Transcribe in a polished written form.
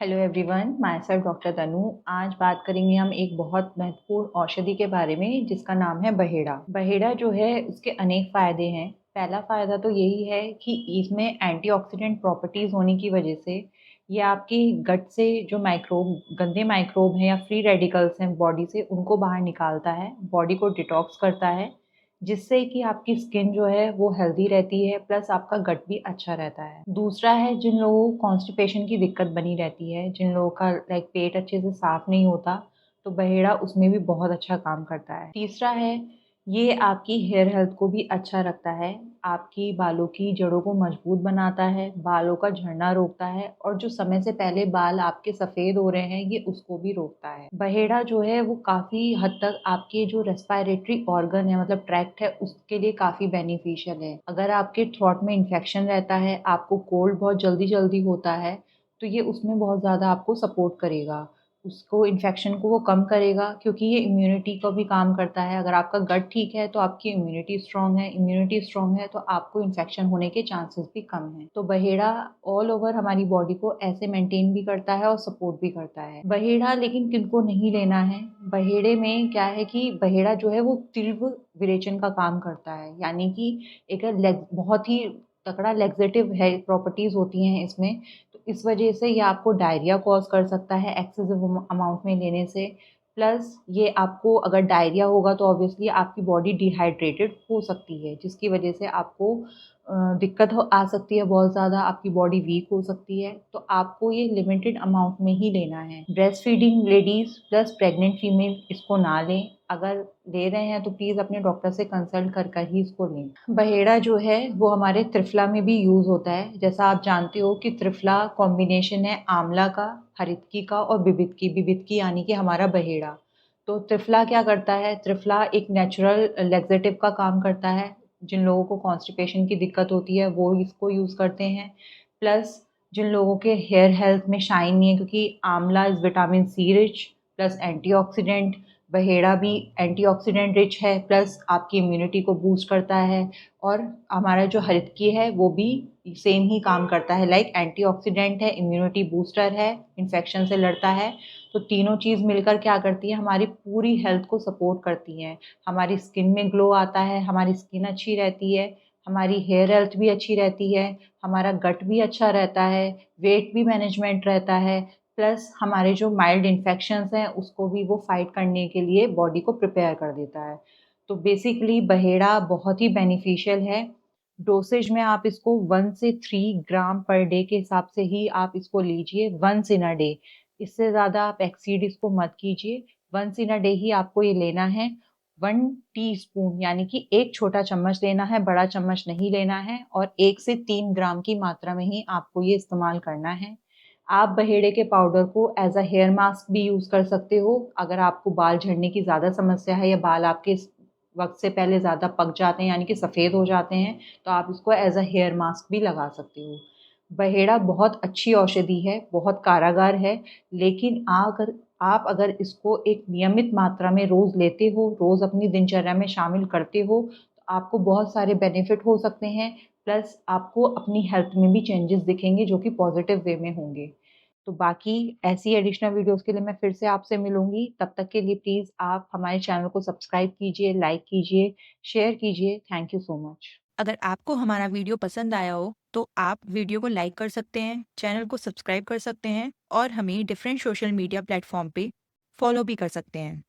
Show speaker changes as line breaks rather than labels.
Hello everyone, myself doctor Tanu. आज बात करेंगे हम एक बहुत महत्वपूर्ण औषधि के बारे में जिसका नाम है बहेड़ा। बहेड़ा जो है उसके अनेक फ़ायदे हैं। पहला फ़ायदा तो यही है कि इसमें एंटीऑक्सीडेंट प्रॉपर्टीज़ होने की वजह से ये आपकी गट से जो गंदे माइक्रोब हैं या फ्री रेडिकल्स हैं बॉडी से उनको बाहर निकालता है, बॉडी को डिटॉक्स करता है, जिससे कि आपकी स्किन जो है वो हेल्दी रहती है, प्लस आपका गट भी अच्छा रहता है। दूसरा है जिन लोगों को कॉन्स्टिपेशन की दिक्कत बनी रहती है, जिन लोगों का पेट अच्छे से साफ़ नहीं होता, तो बहेड़ा उसमें भी बहुत अच्छा काम करता है। तीसरा है, ये आपकी हेयर हेल्थ को भी अच्छा रखता है, आपकी बालों की जड़ों को मजबूत बनाता है, बालों का झड़ना रोकता है और जो समय से पहले बाल आपके सफ़ेद हो रहे हैं, ये उसको भी रोकता है। बहेड़ा जो है वो काफ़ी हद तक आपके जो रेस्पिरेटरी ऑर्गन है मतलब ट्रैक्ट है उसके लिए काफ़ी बेनिफिशियल है। अगर आपके थ्रोट में इन्फेक्शन रहता है, आपको कोल्ड बहुत जल्दी-जल्दी होता है, तो ये उसमें बहुत ज़्यादा आपको सपोर्ट करेगा। उसको इन्फेक्शन को वो कम करेगा क्योंकि ये इम्यूनिटी का भी काम करता है। अगर आपका गट ठीक है तो आपकी इम्यूनिटी स्ट्रॉन्ग है तो आपको इन्फेक्शन होने के चांसेस भी कम हैं। तो बहेड़ा ऑल ओवर हमारी बॉडी को ऐसे मेंटेन भी करता है और सपोर्ट भी करता है। बहेड़ा लेकिन किनको नहीं लेना है? बहेड़े में क्या है कि बहेड़ा जो है वो तीव्र विरेचन का काम करता है, यानी कि एक बहुत ही तगड़ा लैक्सेटिव है प्रॉपर्टीज़ होती हैं इसमें। तो इस वजह से ये आपको डायरिया कॉज़ कर सकता है एक्सेसिव अमाउंट में लेने से। प्लस ये आपको अगर डायरिया होगा तो ऑब्वियसली आपकी बॉडी डिहाइड्रेटेड हो सकती है, जिसकी वजह से आपको दिक्कत आ सकती है बहुत ज़्यादा, आपकी बॉडी वीक हो सकती है। तो आपको ये लिमिटेड अमाउंट में ही लेना है। Breast feeding ladies plus pregnant female इसको ना लें। अगर ले रहे हैं तो प्लीज़ अपने डॉक्टर से कंसल्ट कर कर ही इसको लें। बहेड़ा जो है वो हमारे त्रिफला में भी यूज़ होता है। जैसा आप जानते हो कि त्रिफला कॉम्बिनेशन है आंवला का, हरितकी का और बिबितकी यानी कि हमारा बहेड़ा। तो त्रिफला क्या करता है? त्रिफला एक नेचुरल लैक्सेटिव का काम करता है। जिन लोगों को कॉन्स्टिपेशन की दिक्कत होती है वो इसको यूज़ करते हैं। प्लस जिन लोगों के हेयर हेल्थ में शाइन नहीं है, क्योंकि amla is vitamin C rich plus antioxidant, बहेड़ा भी एंटीऑक्सीडेंट रिच है, प्लस आपकी इम्यूनिटी को बूस्ट करता है। और हमारा जो हरितकी है वो भी सेम ही काम करता है, लाइक एंटीऑक्सीडेंट है, इम्यूनिटी बूस्टर है, इन्फेक्शन से लड़ता है। तो तीनों चीज़ मिलकर क्या करती है, हमारी पूरी हेल्थ को सपोर्ट करती हैं। हमारी स्किन में ग्लो आता है, हमारी स्किन अच्छी रहती है, हमारी हेयर हेल्थ भी अच्छी रहती है, हमारा गट भी अच्छा रहता है, वेट भी मैनेजमेंट रहता है, प्लस हमारे जो माइल्ड इन्फेक्शंस हैं उसको भी वो फाइट करने के लिए बॉडी को प्रिपेयर कर देता है। तो बेसिकली बहेड़ा बहुत ही बेनिफिशियल है। डोसेज में आप इसको 1 से 3 ग्राम पर डे के हिसाब से ही आप इसको लीजिए, वन्स इन अ डे। इससे ज़्यादा आप एक्सीड इसको मत कीजिए। वन्स इन अ डे ही आपको ये लेना है। 1 टीस्पून यानी कि 1 छोटा चम्मच लेना है, बड़ा चम्मच नहीं लेना है, और 1 से 3 ग्राम की मात्रा में ही आपको ये इस्तेमाल करना है। आप बहेड़े के पाउडर को एज़ अ हेयर मास्क भी यूज़ कर सकते हो। अगर आपको बाल झड़ने की ज़्यादा समस्या है या बाल आपके वक़्त से पहले ज़्यादा पक जाते हैं यानी कि सफ़ेद हो जाते हैं, तो आप इसको एज़ अ हेयर मास्क भी लगा सकते हो। बहेड़ा बहुत अच्छी औषधि है, बहुत कारागार है, लेकिन आप अगर इसको एक नियमित मात्रा में रोज़ लेते हो, रोज़ अपनी दिनचर्या में शामिल करते हो, तो आपको बहुत सारे बेनिफिट हो सकते हैं, प्लस आपको अपनी हेल्थ में भी चेंजेस दिखेंगे जो कि पॉज़िटिव वे में होंगे। तो बाकी ऐसी एडिशनल वीडियोज़ के लिए मैं फिर से आपसे मिलूँगी। तब तक के लिए प्लीज़ आप हमारे चैनल को सब्सक्राइब कीजिए, लाइक कीजिए, शेयर कीजिए। Thank you so much.
अगर आपको हमारा वीडियो पसंद आया हो तो आप वीडियो को लाइक कर सकते हैं, चैनल को सब्सक्राइब कर सकते हैं और हमें डिफरेंट सोशल मीडिया प्लेटफॉर्म पे फॉलो भी कर सकते हैं।